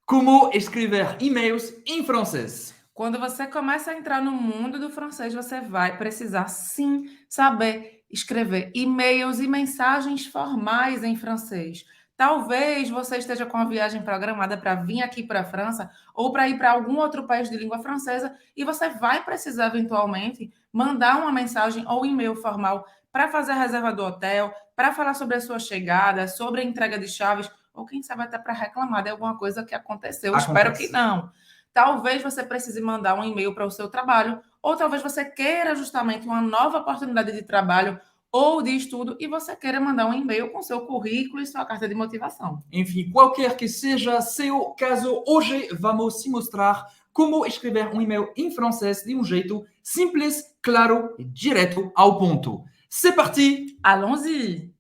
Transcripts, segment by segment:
Como escrever e-mails em francês? Quando você começa a entrar no mundo do francês, você vai precisar sim saber escrever e-mails e mensagens formais em francês. Talvez você esteja com a viagem programada para vir aqui para a França ou para ir para algum outro país de língua francesa e você vai precisar eventualmente mandar uma mensagem ou e-mail formal para fazer a reserva do hotel, para falar sobre a sua chegada, sobre a entrega de chaves ou quem sabe até para reclamar de alguma coisa que aconteceu. Espero que Acontece. não. Talvez você precise mandar um e-mail para o seu trabalho, ou talvez você queira justamente uma nova oportunidade de trabalho ou de estudo e você queira mandar um e-mail com seu currículo e sua carta de motivação. Enfim, qualquer que seja seu caso, hoje vamos te mostrar como escrever um e-mail em francês de um jeito simples, claro e direto ao ponto. C'est parti! Allons-y!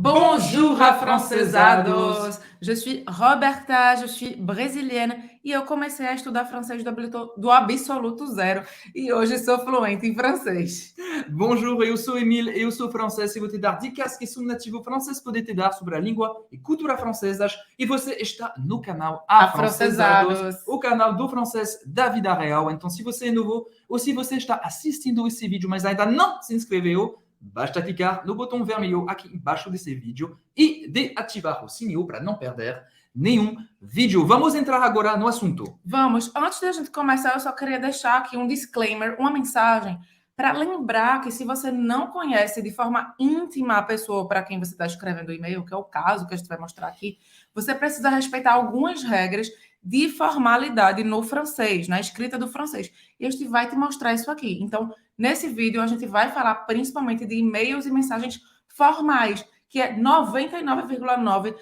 Bonjour, afrancesados! Je suis Roberta, je suis brasiliana e eu comecei a estudar francês do absoluto zero e hoje sou fluente em francês. Bonjour, eu sou Emile, eu sou francês e vou te dar dicas que sou nativo francês poder te dar sobre a língua e cultura francesas e você está no canal Afrancesados, o canal do francês da vida real. Então, se você é novo ou se você está assistindo esse vídeo, mas ainda não se inscreveu, basta clicar no botão vermelho aqui embaixo desse vídeo e de ativar o sininho para não perder nenhum vídeo. Vamos entrar agora no assunto. Vamos, antes da gente começar, eu só queria deixar aqui um disclaimer, uma mensagem, para lembrar que se você não conhece de forma íntima a pessoa para quem você está escrevendo o e-mail, que é o caso que a gente vai mostrar aqui, você precisa respeitar algumas regras de formalidade no francês, na escrita do francês. E a gente vai te mostrar isso aqui. Então, nesse vídeo, a gente vai falar principalmente de e-mails e mensagens formais, que é 99,9%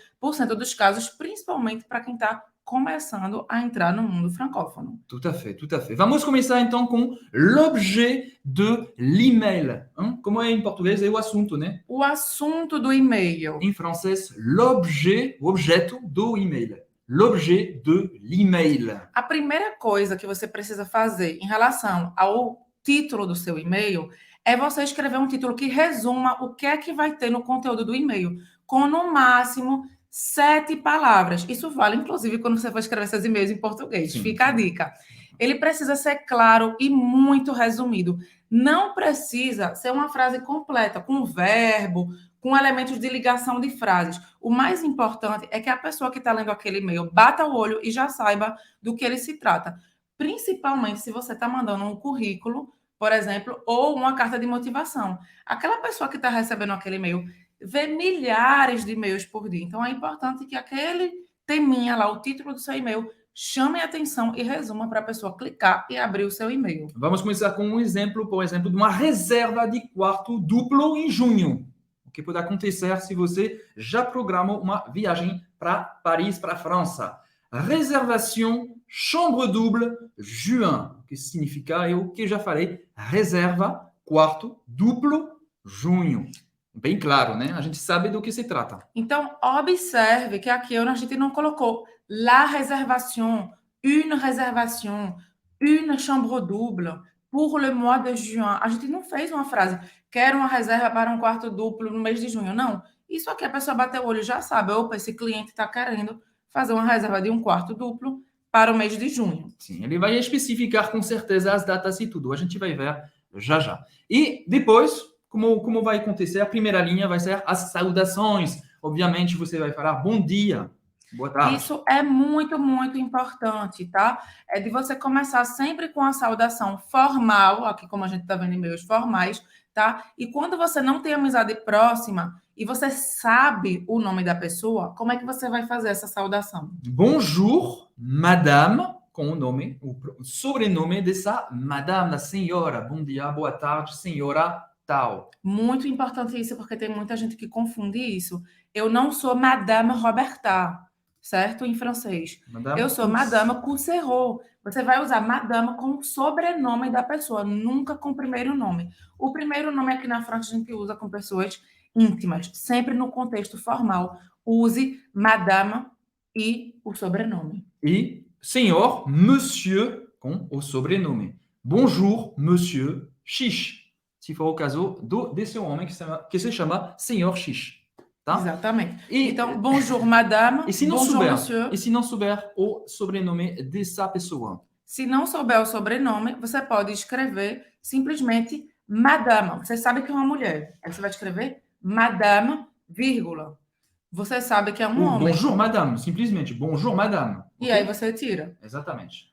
dos casos, principalmente para quem está começando a entrar no mundo francófono. Tout à fait, tout à fait. Vamos começar então com l'objet de l'email. Como é em português? É o assunto, né? O assunto do e-mail. Em francês, l'objet, o objeto do e-mail. L'objet de l'email. A primeira coisa que você precisa fazer em relação ao título do seu e-mail é você escrever um título que resuma o que é que vai ter no conteúdo do e-mail, com no máximo 7 palavras. Isso vale, inclusive, quando você for escrever seus e-mails em português. Sim. Fica a dica. Ele precisa ser claro e muito resumido. Não precisa ser uma frase completa, com verbo, com elementos de ligação de frases. O mais importante é que a pessoa que está lendo aquele e-mail bata o olho e já saiba do que ele se trata. Principalmente se você está mandando um currículo, por exemplo, ou uma carta de motivação. Aquela pessoa que está recebendo aquele e-mail vê milhares de e-mails por dia. Então, é importante que aquele teminha lá, o título do seu e-mail, chame a atenção e resuma para a pessoa clicar e abrir o seu e-mail. Vamos começar com um exemplo, por exemplo, de uma reserva de quarto duplo em junho. O que pode acontecer se você já programou uma viagem para Paris, para a França. Réservation chambre double juin, que significa, eu que já falei, reserva quarto duplo junho. Bem claro, né? A gente sabe do que se trata. Então, observe que aqui a gente não colocou la réservation, une chambre double pour le mois de juin. A gente não fez uma frase, quero uma reserva para um quarto duplo no mês de junho. Não. Isso aqui a pessoa bateu o olho e já sabe. Opa, esse cliente está querendo fazer uma reserva de um quarto duplo para o mês de junho. Sim, ele vai especificar com certeza as datas e tudo. A gente vai ver já já. E depois, como vai acontecer? A primeira linha vai ser as saudações. Obviamente, você vai falar bom dia, boa tarde. Isso é muito, muito importante, tá? É de você começar sempre com a saudação formal, aqui como a gente está vendo e-mails formais, tá? E quando você não tem amizade próxima e você sabe o nome da pessoa, como é que você vai fazer essa saudação? Bonjour, madame, com o nome, o sobrenome dessa madame, da senhora. Bom dia, boa tarde, senhora tal. Muito importante isso, porque tem muita gente que confunde isso. Eu não sou Madame Roberta, certo? Em francês. Madame Eu sou Madame Cousserot. Você vai usar Madame com o sobrenome da pessoa, nunca com o primeiro nome. O primeiro nome aqui na França a gente usa com pessoas íntimas, sempre no contexto formal. Use Madame e o sobrenome. E senhor, monsieur, com o sobrenome. Bonjour, monsieur X. Se for o caso desse homem que se chama senhor X. tá? Exatamente. Então, bonjour, madame. E se não bonjour, souber, monsieur. E se não souber o sobrenome dessa pessoa? Se não souber o sobrenome, você pode escrever simplesmente madame. Você sabe que é uma mulher. Aí você vai escrever madame, vírgula. Você sabe que é um Ou homem. bonjour, madame. Simplesmente, bonjour, madame. E aí você tira. Exatamente.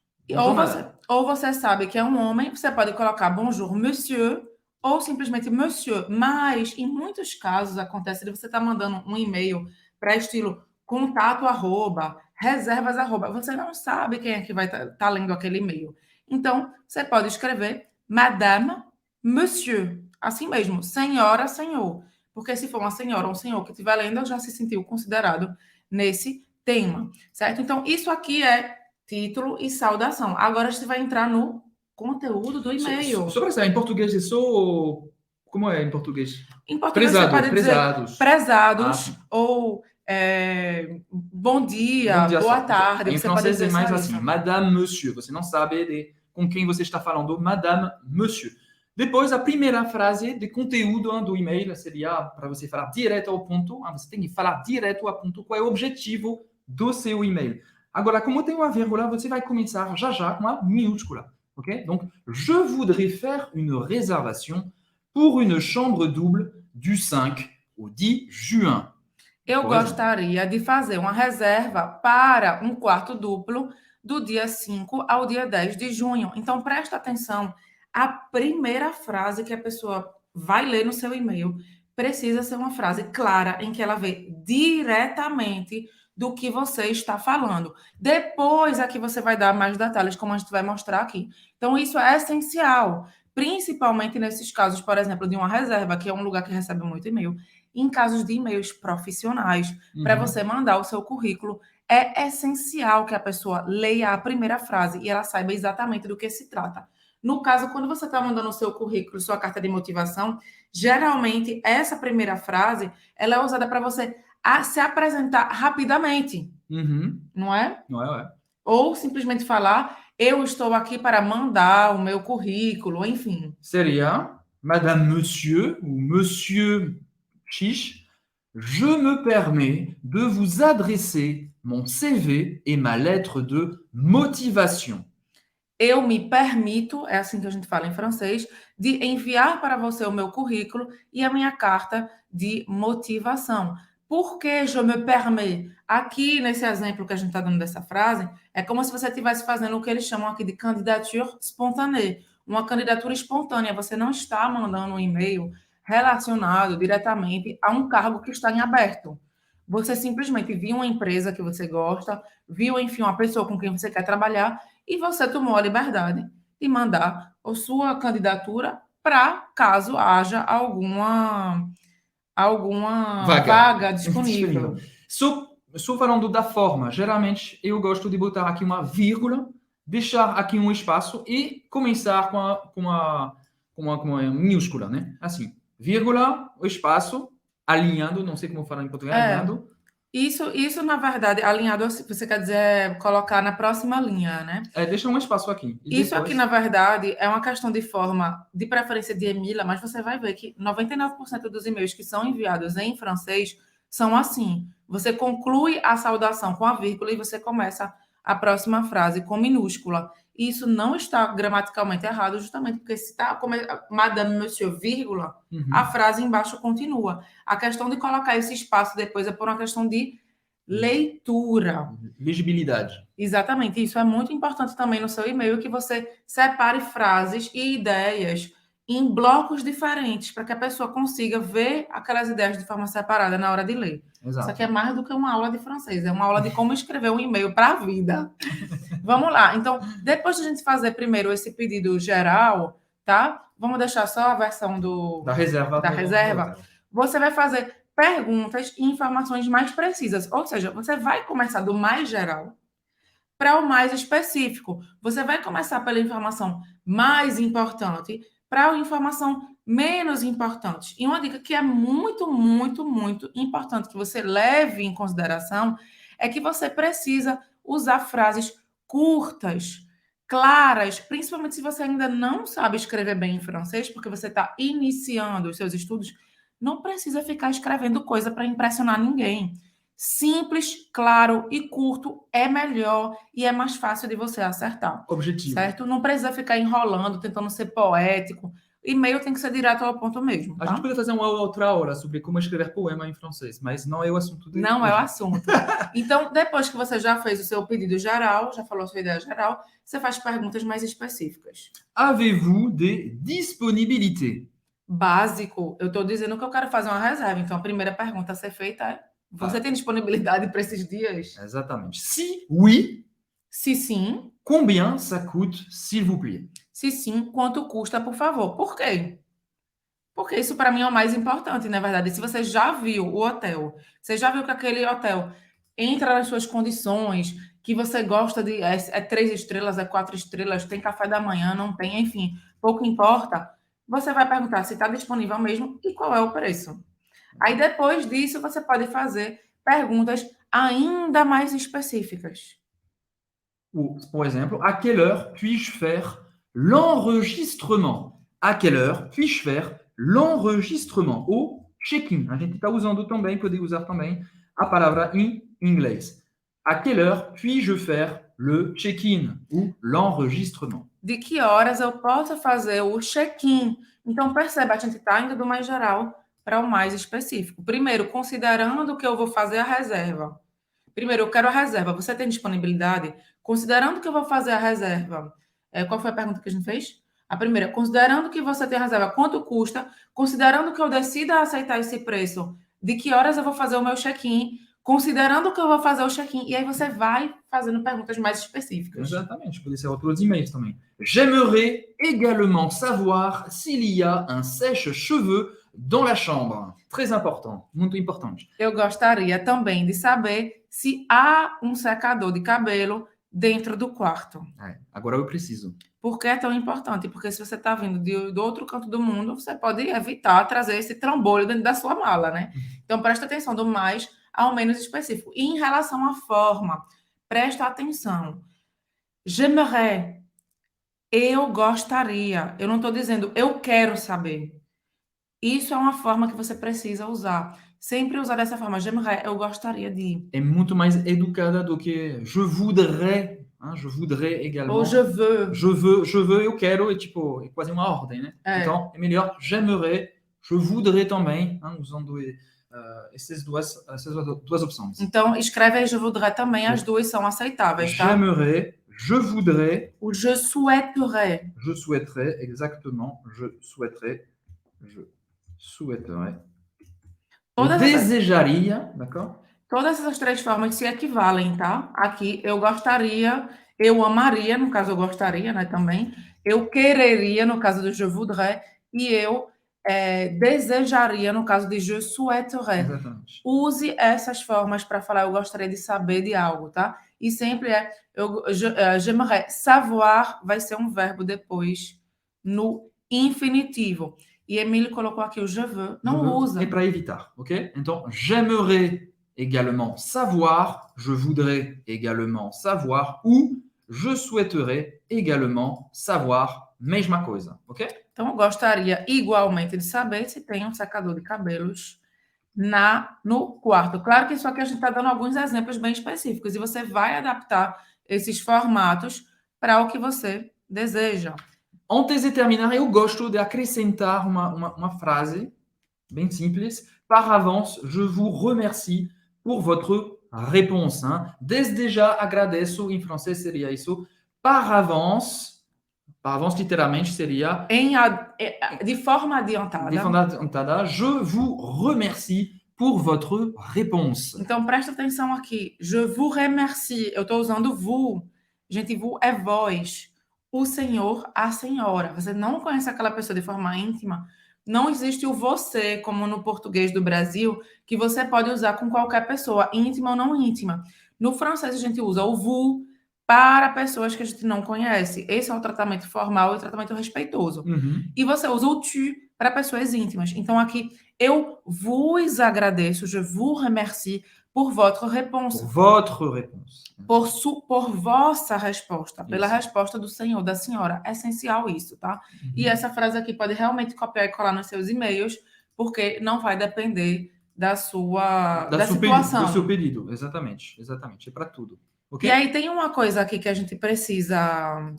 Ou você sabe que é um homem, você pode colocar bonjour, monsieur, ou simplesmente monsieur. Mas, em muitos casos, acontece de você estar mandando um e-mail para estilo contato, reservas, Você não sabe quem é que vai estar lendo aquele e-mail. Então, você pode escrever madame, monsieur. Assim mesmo, senhora, senhor. Porque se for uma senhora ou um senhor que estiver lendo, já se sentiu considerado nesse tema, certo? Então, isso aqui é título e saudação. Agora a gente vai entrar no conteúdo do e-mail. Sobre essa, em português é só... Como é em português? Em português você pode dizer prezados ou bom dia, boa tarde. Em francês é mais assim, madame, monsieur. Você não sabe com quem você está falando, madame, monsieur. Depois, a primeira frase de conteúdo do e-mail seria para você falar direto ao ponto. Você tem que falar direto ao ponto qual é o objetivo do seu e-mail. Agora, como tem uma vírgula, você vai começar já com a minúscula. Ok? Donc, je voudrais faire une réservation pour une chambre double du 5 au 10 juin. Eu gostaria de fazer uma reserva para um quarto duplo do dia 5 ao dia 10 de junho. Então, presta atenção. A primeira frase que a pessoa vai ler no seu e-mail precisa ser uma frase clara, em que ela vê diretamente do que você está falando. Depois é que você vai dar mais detalhes, como a gente vai mostrar aqui. Então, isso é essencial, principalmente nesses casos, por exemplo, de uma reserva, que é um lugar que recebe muito e-mail. Em casos de e-mails profissionais, para você mandar o seu currículo, é essencial que a pessoa leia a primeira frase e ela saiba exatamente do que se trata. No caso, quando você está mandando o seu currículo, sua carta de motivação, geralmente essa primeira frase ela é usada para você se apresentar rapidamente, não é? Não é? Ou simplesmente falar, eu estou aqui para mandar o meu currículo, enfim. Seria madame, monsieur, ou monsieur X, je me permets de vous adresser mon CV et ma lettre de motivation. Eu me permito, é assim que a gente fala em francês, de enviar para você o meu currículo e a minha carta de motivação. Por que je me permets? Aqui, nesse exemplo que a gente está dando dessa frase, é como se você estivesse fazendo o que eles chamam aqui de candidature spontanée, uma candidatura espontânea. Você não está mandando um e-mail relacionado diretamente a um cargo que está em aberto. Você simplesmente viu uma empresa que você gosta, viu, enfim, uma pessoa com quem você quer trabalhar e você tomou a liberdade de mandar a sua candidatura para caso haja alguma vaga disponível. Só falando da forma, geralmente eu gosto de botar aqui uma vírgula, deixar aqui um espaço e começar com uma minúscula, né? Assim, vírgula, o espaço, alinhando, não sei como falar em português, alinhando. Isso, na verdade, alinhado, você quer dizer colocar na próxima linha, né? Deixa um espaço aqui. Isso aqui, na verdade, é uma questão de forma, de preferência de Emila, mas você vai ver que 99% dos e-mails que são enviados em francês são assim. Você conclui a saudação com a vírgula e você começa a próxima frase com minúscula. Isso não está gramaticalmente errado, justamente porque se está madame, monsieur, vírgula, a frase embaixo continua. A questão de colocar esse espaço depois é por uma questão de leitura. Legibilidade. Exatamente. Isso é muito importante também no seu e-mail, que você separe frases e ideias em blocos diferentes, para que a pessoa consiga ver aquelas ideias de forma separada na hora de ler. Exato. Isso aqui é mais do que uma aula de francês, é uma aula de como escrever um e-mail para a vida. Vamos lá. Então, depois de a gente fazer primeiro esse pedido geral, tá? Vamos deixar só a versão da reserva. Você vai fazer perguntas e informações mais precisas. Ou seja, você vai começar do mais geral para o mais específico. Você vai começar pela informação mais importante para a informação menos importante. E uma dica que é muito, muito, muito importante que você leve em consideração é que você precisa usar frases curtas, claras, principalmente se você ainda não sabe escrever bem em francês, porque você está iniciando os seus estudos. Não precisa ficar escrevendo coisa para impressionar ninguém. Simples, claro e curto é melhor e é mais fácil de você acertar. Objetivo. Certo? Não precisa ficar enrolando, tentando ser poético. E-mail tem que ser direto ao ponto mesmo. A Tá? gente poderia fazer uma outra hora sobre como escrever poema em francês, mas não é o assunto de Não hoje. é o assunto. Então, depois que você já fez o seu pedido geral, já falou a sua ideia geral, você faz perguntas mais específicas. Avez-vous des disponibilités? Básico, eu estou dizendo que eu quero fazer uma reserva. Então, a primeira pergunta a ser feita é: você tem disponibilidade para esses dias? Exatamente. Si oui, Se sim, combien ça coûte, s'il vous plaît? se sim, quanto custa, por favor? Por quê? Porque isso para mim é o mais importante, na verdade. Se você já viu o hotel, você já viu que aquele hotel entra nas suas condições, que você gosta de. É 3 estrelas, é 4 estrelas, tem café da manhã, não tem, enfim, pouco importa. Você vai perguntar se está disponível mesmo e qual é o preço. Aí depois disso, você pode fazer perguntas ainda mais específicas. Ou, por exemplo, à quelle heure puis-je faire l'enregistrement? À quelle heure puis-je faire l'enregistrement? Ou check-in. A gente está usando também, pode usar também a palavra em inglês. À quelle heure puis-je faire le check-in ou l'enregistrement? De que horas eu posso fazer o check-in? Então, percebe, a gente está indo do mais geral para o mais específico. Primeiro, considerando que eu vou fazer a reserva. Primeiro, eu quero a reserva. Você tem disponibilidade? Considerando que eu vou fazer a reserva. Qual foi a pergunta que a gente fez? A primeira, considerando que você tem a reserva, quanto custa? Considerando que eu decida aceitar esse preço, de que horas eu vou fazer o meu check-in? Considerando que eu vou fazer o check-in. E aí você vai fazendo perguntas mais específicas. Exatamente, pode ser outros e-mails também. J'aimerais également savoir s'il y a un sèche-cheveux dans la chambre. Très important, muito importante. Eu gostaria também de saber se há um secador de cabelo dentro do quarto. Agora eu preciso. Por que é tão importante? Porque se você está vindo do outro canto do mundo, você pode evitar trazer esse trambolho dentro da sua mala, né? Então, presta atenção do mais ao menos específico. E em relação à forma, presta atenção. J'aimerais. Eu gostaria. Eu não estou dizendo eu quero saber. Isso é uma forma que você precisa usar. Sempre usar dessa forma. J'aimerais, eu gostaria de. É muito mais educada do que je voudrais. Je voudrais également. Ou je veux. Je veux, eu quero, é tipo, é quase uma ordem, né? Então, é melhor j'aimerais, je voudrais também, usando essas duas opções. Então, escreve aí je voudrais também, as duas são aceitáveis, tá? J'aimerais, je voudrais. Ou je souhaiterais. Je souhaiterais, exactement. Je souhaiterais. Eu desejaria, d'accord? Todas essas três formas se equivalem, tá? Aqui, eu gostaria, eu amaria, no caso eu gostaria, né, também. Eu quereria, no caso do je voudrais. E eu desejaria, no caso de je souhaiterais. Exatamente. Use essas formas para falar eu gostaria de saber de algo, tá? E sempre j'aimerais. Savoir vai ser um verbo depois no infinitivo. E Emile colocou aqui o je veux. Não usa. É para evitar, ok? Então, j'aimerais également savoir, je voudrais également savoir, ou je souhaiterais également savoir, mesma coisa, ok? Então, eu gostaria igualmente de saber se tem um secador de cabelos no quarto. Claro que isso aqui a gente está dando alguns exemplos bem específicos e você vai adaptar esses formatos para o que você deseja. Antes de terminar, eu gosto de acrescentar uma frase bem simples. Par avance, je vous remercie pour votre réponse. Desde já agradeço, em francês seria isso. Par avance, literalmente seria... De forma adiantada. De forma adiantada, je vous remercie pour votre réponse. Então, presta atenção aqui. Je vous remercie. Eu estou usando vous. Gente, vous é vós. O senhor, a senhora. Você não conhece aquela pessoa de forma íntima. Não existe o você, como no português do Brasil, que você pode usar com qualquer pessoa, íntima ou não íntima. No francês, a gente usa o vous para pessoas que a gente não conhece. Esse é o tratamento formal e o tratamento respeitoso. E você usa o tu para pessoas íntimas. Então, aqui, eu vos agradeço, je vous remercie por votre réponse. Por votre réponse. Por vossa resposta, pela resposta do senhor, da senhora. É essencial isso, tá? E essa frase aqui pode realmente copiar e colar nos seus e-mails porque não vai depender da situação. Do seu pedido, exatamente. É para tudo. Okay? E aí tem uma coisa aqui que a gente precisa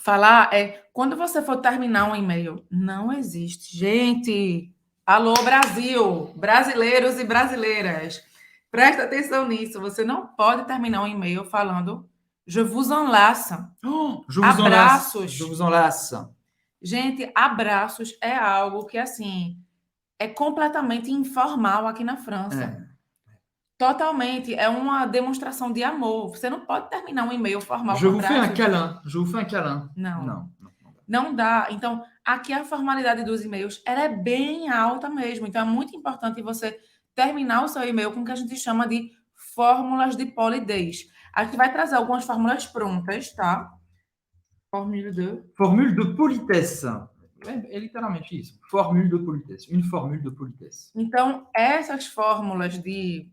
falar, quando você for terminar um e-mail, não existe. Gente, alô Brasil, brasileiros e brasileiras, presta atenção nisso, você não pode terminar um e-mail falando je vous enlace. Abraços. Je vous enlace. Gente, abraços é algo que, assim, é completamente informal aqui na França. Totalmente. É uma demonstração de amor. Você não pode terminar um e-mail formal Je vous fais un câlin. Je vous fais un câlin. Não dá. Então, aqui a formalidade dos e-mails ela é bem alta mesmo. Então, é muito importante você terminar o seu e-mail com o que a gente chama de fórmulas de polidez. A gente vai trazer algumas fórmulas prontas, tá? Formule de politesse. É literalmente isso. Formule de politesse. Une formule de politesse. Então, essas fórmulas de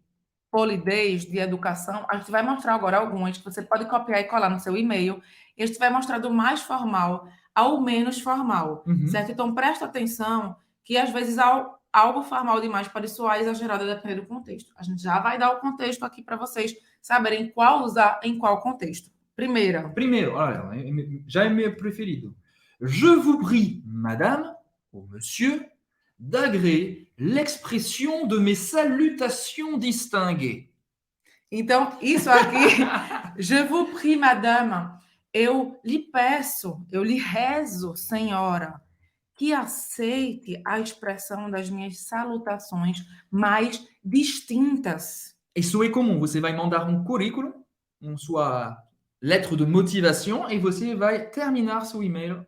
polidez, de educação, a gente vai mostrar agora algumas que você pode copiar e colar no seu e-mail. E a gente vai mostrar do mais formal ao menos formal, certo? Então, presta atenção que, às vezes, algo formal demais pode soar exagerado dependendo do contexto. A gente já vai dar o contexto aqui para vocês saberem qual usar em qual contexto. Primeiro, olha, já é meu preferido. Je vous prie, madame, ou monsieur, d'agréer l'expression de mes salutations distinguées. Então, isso aqui, je vous prie, madame, eu lhe peço, eu lhe rezo, senhora, que aceite a expressão das minhas salutações mais distintas. Isso é comum, você vai mandar um currículo, sua lettre de motivação, e você vai terminar seu e-mail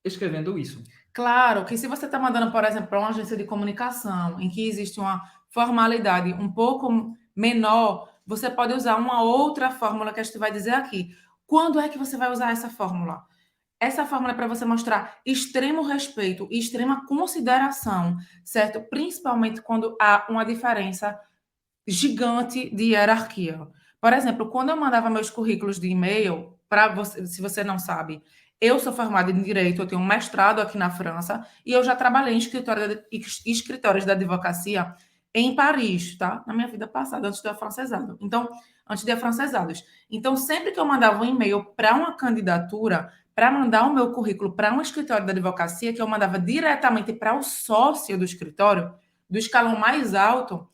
escrevendo isso. Claro que se você está mandando, por exemplo, para uma agência de comunicação, em que existe uma formalidade um pouco menor, você pode usar uma outra fórmula que a gente vai dizer aqui. Quando é que você vai usar essa fórmula? Essa fórmula é para você mostrar extremo respeito e extrema consideração, certo? Principalmente quando há uma diferença gigante de hierarquia. Por exemplo, quando eu mandava meus currículos de e-mail, para você, se você não sabe, eu sou formada em Direito, eu tenho um mestrado aqui na França e eu já trabalhei em escritórios da advocacia em Paris, tá? Na minha vida passada, antes de afrancesado. Então, antes de afrancesados. Então, sempre que eu mandava um e-mail para uma candidatura, para mandar o meu currículo para um escritório da advocacia, que eu mandava diretamente para o sócio do escritório, do escalão mais alto,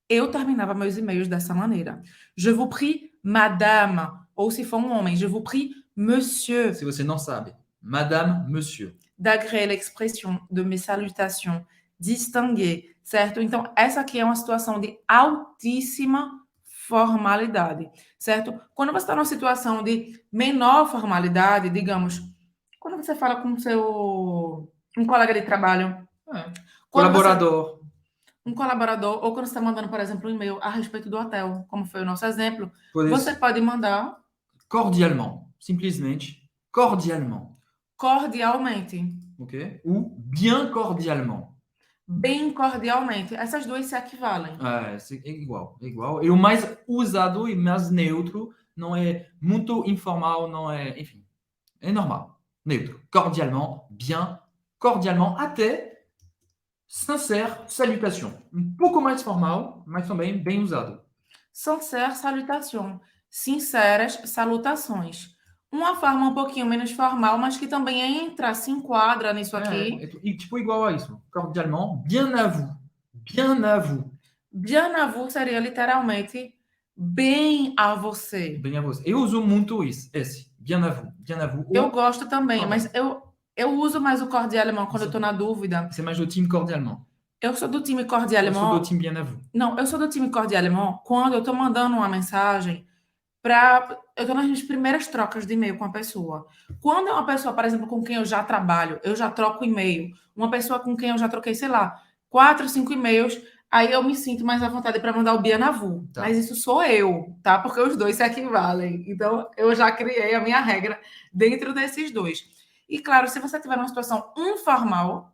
eu terminava meus e-mails dessa maneira. Je vous prie, madame. Ou se for um homem, je vous prie, monsieur. Se você não sabe, madame, monsieur. D'agréer l'expression de mes salutations distinguées, certo? Então, essa aqui é uma situação de altíssima formalidade, certo? Quando você está numa situação de menor formalidade, digamos, quando você fala com um colega de trabalho, colaborador. Um colaborador, ou quando você está mandando, por exemplo, um e-mail a respeito do hotel, como foi o nosso exemplo, você pode mandar cordialement, simplesmente cordialement. Cordialmente. Ok? Ou bien cordialement. Bem cordialmente. Essas duas se equivalem. É igual. E o mais usado e mais neutro não é muito informal, não é... Enfim, é normal. Neutro. Cordialement, bien, cordialement, até sincère salutation. Um pouco mais formal, mas também bem usado. Sincère salutation. Sinceras salutações. Uma forma um pouquinho menos formal, mas que também se enquadra nisso aqui. Tipo igual a isso. Cordialement, bien à vous. Bien à vous. Bien à vous seria literalmente bem a você. Bem a você. Eu uso muito esse. Bien à vous. Bien à vous. Eu gosto também, mas eu uso mais o cordialement quando eu estou na dúvida. Você é mais do time cordialement. Eu sou do time cordialement. Eu sou do time bien à vous. Não, eu sou do time cordialement quando eu estou mandando uma mensagem eu estou nas minhas primeiras trocas de e-mail com a pessoa. Quando é uma pessoa, por exemplo, com quem eu já trabalho, eu já troco e-mail. Uma pessoa com quem eu já troquei, sei lá, 4, 5 e-mails, aí eu me sinto mais à vontade para mandar o bien à vous. Tá. Mas isso sou eu, tá? Porque os dois se equivalem. Então, eu já criei a minha regra dentro desses dois. E, claro, se você tiver uma situação informal,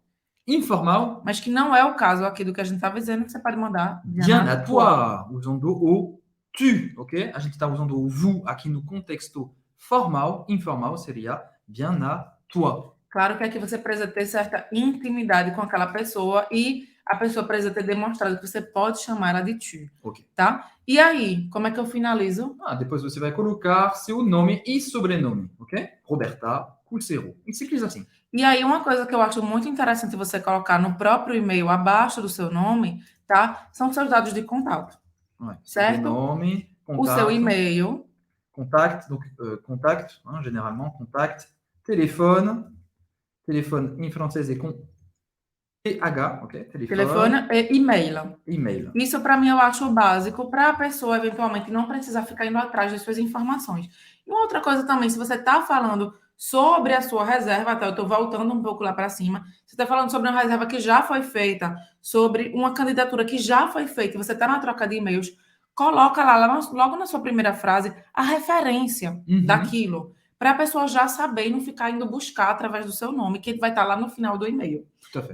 mas que não é o caso aqui do que a gente estava dizendo, você pode mandar bien à toi, usando o tu, ok? A gente está usando o vous aqui no contexto formal, informal seria bien à toi. Claro que aqui você precisa ter certa intimidade com aquela pessoa e a pessoa precisa ter demonstrado que você pode chamar ela de tu. Ok. Tá? E aí, como é que eu finalizo? Depois você vai colocar seu nome e sobrenome, ok? Roberta Culcero. E simples assim. E aí, uma coisa que eu acho muito interessante você colocar no próprio e-mail, abaixo do seu nome, tá? São seus dados de contato. Ouais. Certo? Sobrenome, contato. O seu e-mail. Contact, donc contact, généralement, contact. Téléphone em francês é com TH, ok? Telefone e e-mail. E-mail. Isso, para mim, eu acho básico para a pessoa, eventualmente, não precisar ficar indo atrás das suas informações. E uma outra coisa também, se você está falando sobre a sua reserva, tá? Eu estou voltando um pouco lá para cima, você está falando sobre uma reserva que já foi feita, sobre uma candidatura que já foi feita, você está na troca de e-mails, coloca lá, logo na sua primeira frase, a referência daquilo, para a pessoa já saber e não ficar indo buscar através do seu nome, que vai estar lá no final do e-mail.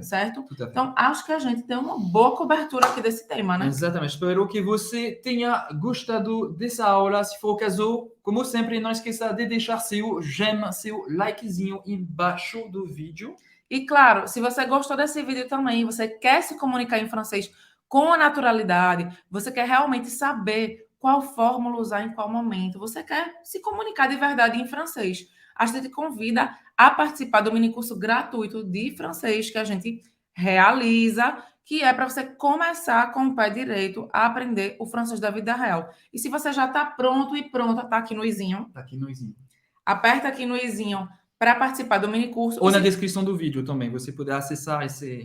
Certo? Então, acho que a gente tem uma boa cobertura aqui desse tema, né? Exatamente. Espero que você tenha gostado dessa aula. Se for o caso, como sempre, não esqueça de deixar seu j'aime, seu likezinho embaixo do vídeo. E claro, se você gostou desse vídeo também, você quer se comunicar em francês com a naturalidade, você quer realmente saber qual fórmula usar em qual momento, você quer se comunicar de verdade em francês, a gente te convida a participar do minicurso gratuito de francês que a gente realiza, que é para você começar com o pé direito a aprender o francês da vida real. E se você já está pronto e pronta, tá aqui no izinho. Tá aqui no izinho. Aperta aqui no izinho para participar do minicurso. Ou na descrição do vídeo também, você poderá acessar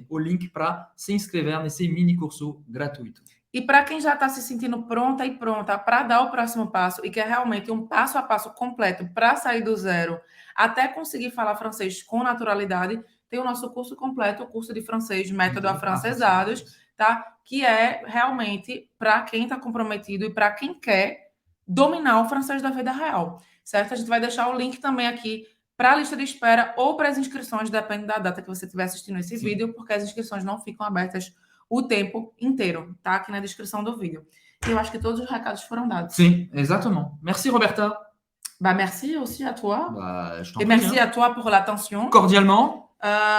o link para se inscrever nesse minicurso gratuito. E para quem já está se sentindo pronta e pronta para dar o próximo passo e quer realmente um passo a passo completo para sair do zero até conseguir falar francês com naturalidade, tem o nosso curso completo, o curso de francês Método Afrancesados, tá? Que é realmente para quem está comprometido e para quem quer dominar o francês da vida real, certo? A gente vai deixar o link também aqui para a lista de espera ou para as inscrições, depende da data que você estiver assistindo esse vídeo, porque as inscrições não ficam abertas o tempo inteiro, tá? Aqui na descrição do vídeo. E eu acho que todos os recados foram dados. Sim, exatamente. Merci, Roberta. Merci aussi à toi. Je t'en Et prie, merci à toi pour l'attention. Cordialement.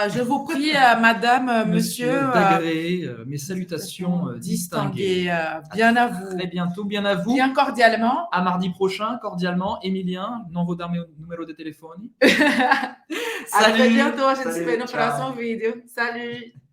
Je vous prie, madame, monsieur, d'agréer mes salutations distinguées. Bien à vous. Très bientôt, bien à vous. Bien cordialement. À mardi prochain, cordialement. Emilien, não vou dar meu número de telefone. Salut. À très bientôt, a gente se vê no próximo vídeo. Salut.